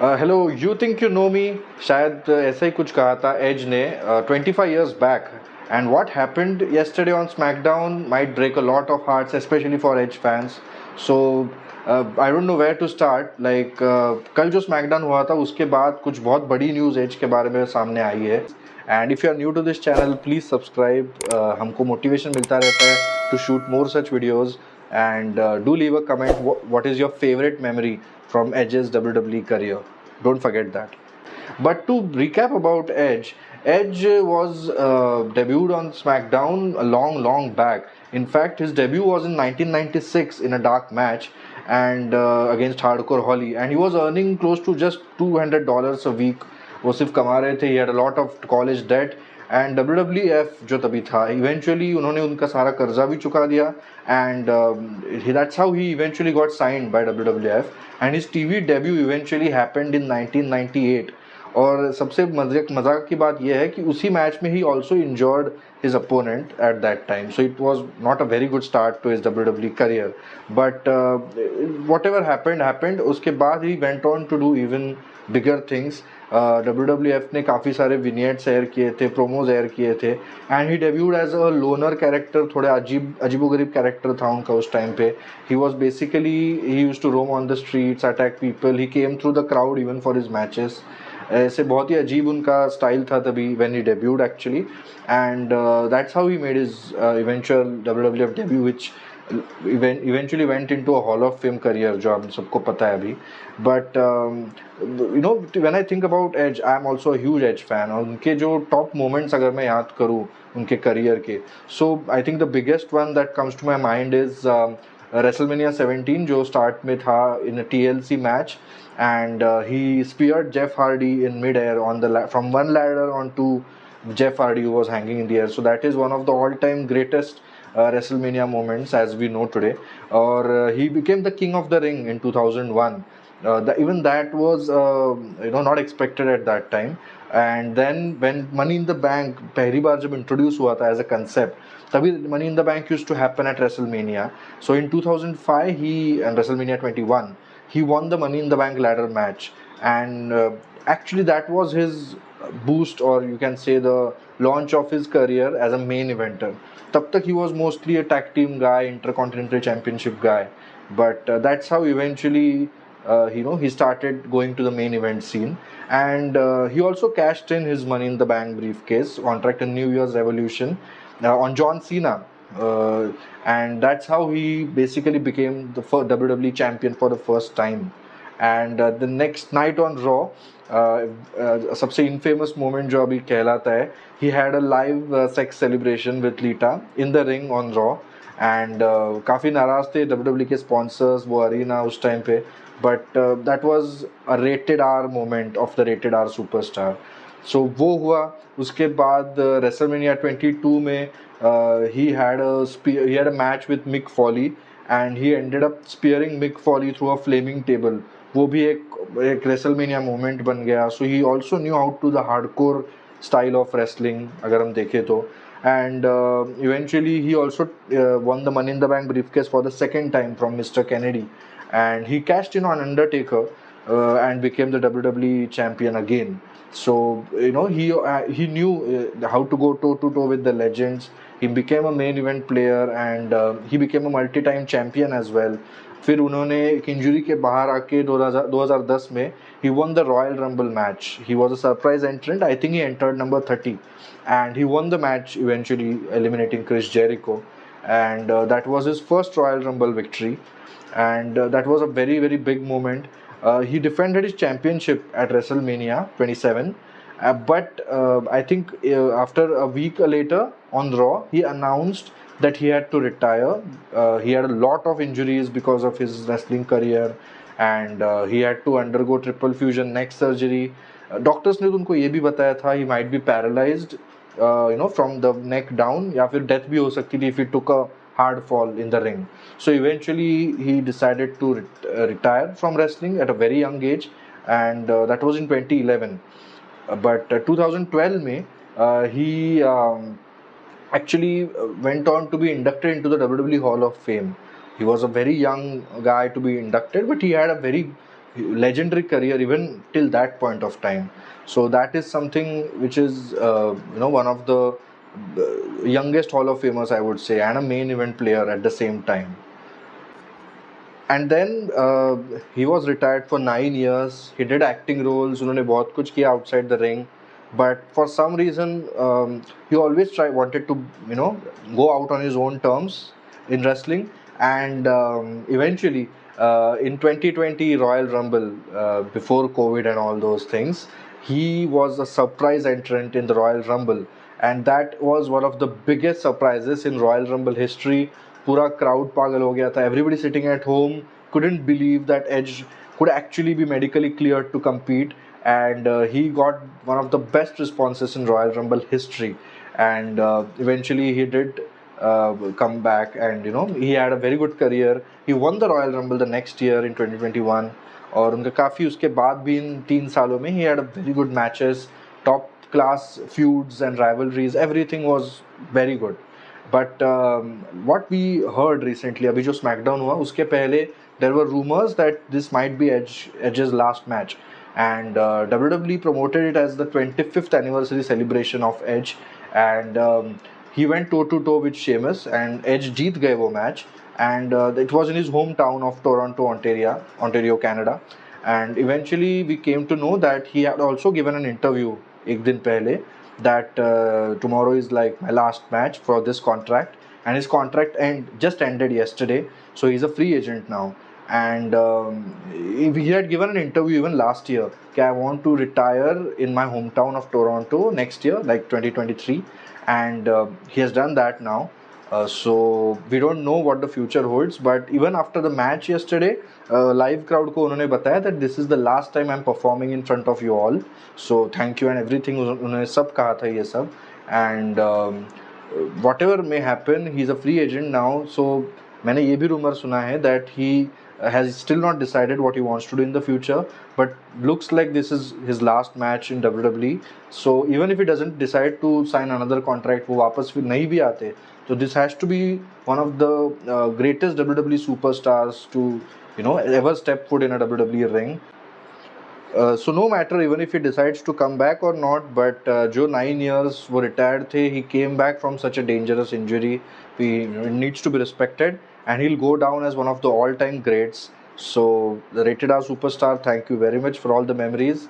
Hello you think you know me शायद ऐसा ही कुछ कहा था एज ने 25 years back and what happened yesterday on SmackDown might break a lot of hearts especially for Edge fans. So I don't know where to start. Like कल जो SmackDown हुआ था उसके बाद कुछ बहुत बड़ी न्यूज़ एज के बारे में सामने आई है. And if you are new to this channel please subscribe. हमको मोटिवेशन मिलता रहता है to shoot more such videos. And do leave a comment what is your favorite memory from Edge's WWE career. Don't forget that. But to recap about Edge, Edge was debuted on SmackDown a long back. In fact, his debut was in 1996 in a dark match and against Hardcore Holly, and he was earning close to just $200 a week. वो सिर्फ कमा रहे थे. He had a lot of college debt. And WWF जो तभी था eventually उन्होंने उनका सारा कर्जा भी चुका दिया and that's how he eventually got signed by WWF and his TV debut eventually happened in 1998. और सबसे मजाक की बात यह है कि उसी मैच में he also injured his opponent at that time, so it was not a very good start to his WWE career. But whatever happened. उसके बाद ही went on to do even bigger things. WWF ने काफ़ी सारे vignettes air किए थे, promos air किए थे and he debuted as a loner character. थोड़े अजीबोगरीब कैरेक्टर था उनका उस टाइम पे. He was basically he used to roam on the streets, attack people. He came through the crowd even for his matches. ऐसे बहुत ही अजीब उनका स्टाइल था तभी when he debuted actually. And that's how he made his eventual WWF debut which eventually went into a Hall of Fame career जो आप सबको पता है अभी. But you know, when I think about Edge, I am also a huge Edge fan. और उनके जो top moments अगर मैं याद करूँ उनके career के, so I think the biggest one that comes to my mind is WrestleMania 17 जो start में था in a TLC match and he speared Jeff Hardy in mid-air on the from one ladder onto Jeff Hardy who was hanging in the air. So that is one of the all-time greatest WrestleMania moments as we know today. Or he became the king of the ring in 2001. Even that was not expected at that time. And then when Money in the Bank पहली बार जब introduce हुआ था as a concept, तभी Money in the Bank used to happen at WrestleMania. So in 2005 he and WrestleMania 21 he won the Money in the Bank ladder match, and actually that was his boost, or you can say the launch of his career as a main eventer. तब तक he was mostly a tag team guy, intercontinental championship guy, but that's how eventually he started going to the main event scene. And he also cashed in his Money in the Bank briefcase contract in New Year's Revolution on John Cena. And that's how he basically became the WWE champion for the first time. And the next night on Raw, सबसे infamous moment जो अभी कहलाता है, he had a live sex celebration with Lita in the ring on Raw. And काफ़ी नाराज़ थे WWE के sponsors वो arena उस time पे. But that was a rated R moment of the rated R superstar. So वो हुआ. उसके बाद WrestleMania 22 में he had a match with Mick Foley and he ended up spearing Mick Foley through a flaming table. वो भी एक WrestleMania moment बन गया. So he also knew how to the hardcore style of wrestling अगर हम देखें तो. And eventually he also won the Money in the Bank briefcase for the second time from Mr. Kennedy, and he cashed in on Undertaker and became the WWE champion again. So he knew how to go toe to toe with the legends. He became a main event player and he became a multi-time champion as well. फिर उन्होंने एक injury के बाहर आके 2010 में he won the Royal Rumble match. He was a surprise entrant. I think he entered number 30 and he won the match, eventually eliminating Chris Jericho, and that was his first Royal Rumble victory, and that was a very big moment. He defended his championship at WrestleMania 27, but I think after a week later on Raw he announced that he had to retire. He had a lot of injuries because of his wrestling career, and he had to undergo triple fusion neck surgery. Doctors ने तो उनको ये भी बताया था he might be paralyzed from the neck down, या फिर death भी हो सकती थी if he took a hard fall in the ring. So eventually he decided to retire from wrestling at a very young age, and that was in 2011. But 2012 में he actually went on to be inducted into the WWE Hall of Fame. He was a very young guy to be inducted, but he had a very legendary career even till that point of time. So that is something which is one of the youngest Hall of Famers, I would say, and a main event player at the same time. And then he was retired for 9 years. He did acting roles. उन्होंने बहुत कुछ किया outside the ring, but for some reason he always wanted to go out on his own terms in wrestling. And eventually in 2020 Royal Rumble, before COVID and all those things, he was a surprise entrant in the Royal Rumble, and that was one of the biggest surprises in Royal Rumble history. पूरा crowd पागल हो गया था. Everybody sitting at home couldn't believe that Edge could actually be medically cleared to compete, and he got one of the best responses in Royal Rumble history. And eventually he did come back, and he had a very good career. He won the Royal Rumble the next year in 2021, और उनका काफ़ी उसके बाद भी इन 3 सालों में he had a very good matches, top class feuds and rivalries. Everything was very good. But what we heard recently, अभी जो SmackDown हुआ उसके पहले, there were rumors that this might be Edge's last match, and WWE promoted it as the 25th anniversary celebration of Edge, and he went toe to toe with Sheamus, and Edge जीत गए वो match, and it was in his hometown of Toronto, Ontario, Canada. And eventually we came to know that he had also given an interview एक दिन पहले that tomorrow is like my last match for this contract, and his contract just ended yesterday, so he's a free agent now. And he had given an interview even last year, okay, I want to retire in my hometown of Toronto next year, like 2023, and he has done that now. So we don't know what the future holds, but even after the match yesterday, live crowd को उन्होंने बताया that this is the last time I'm performing in front of you all, so thank you and everything. उन्होंने सब कहा था ये सब, and whatever may happen, he's a free agent now. So मैंने ये भी rumor सुना है that he has still not decided what he wants to do in the future, but looks like this is his last match in WWE. So even if he doesn't decide to sign another contract, वो वापस फिर नहीं भी आते, so this has to be one of the greatest WWE superstars to ever step foot in a WWE ring. So no matter even if he decides to come back or not, but जो 9 years वो retired थे, he came back from such a dangerous injury. He needs to be respected, and he'll go down as one of the all-time greats. So the Rated R Superstar, thank you very much for all the memories.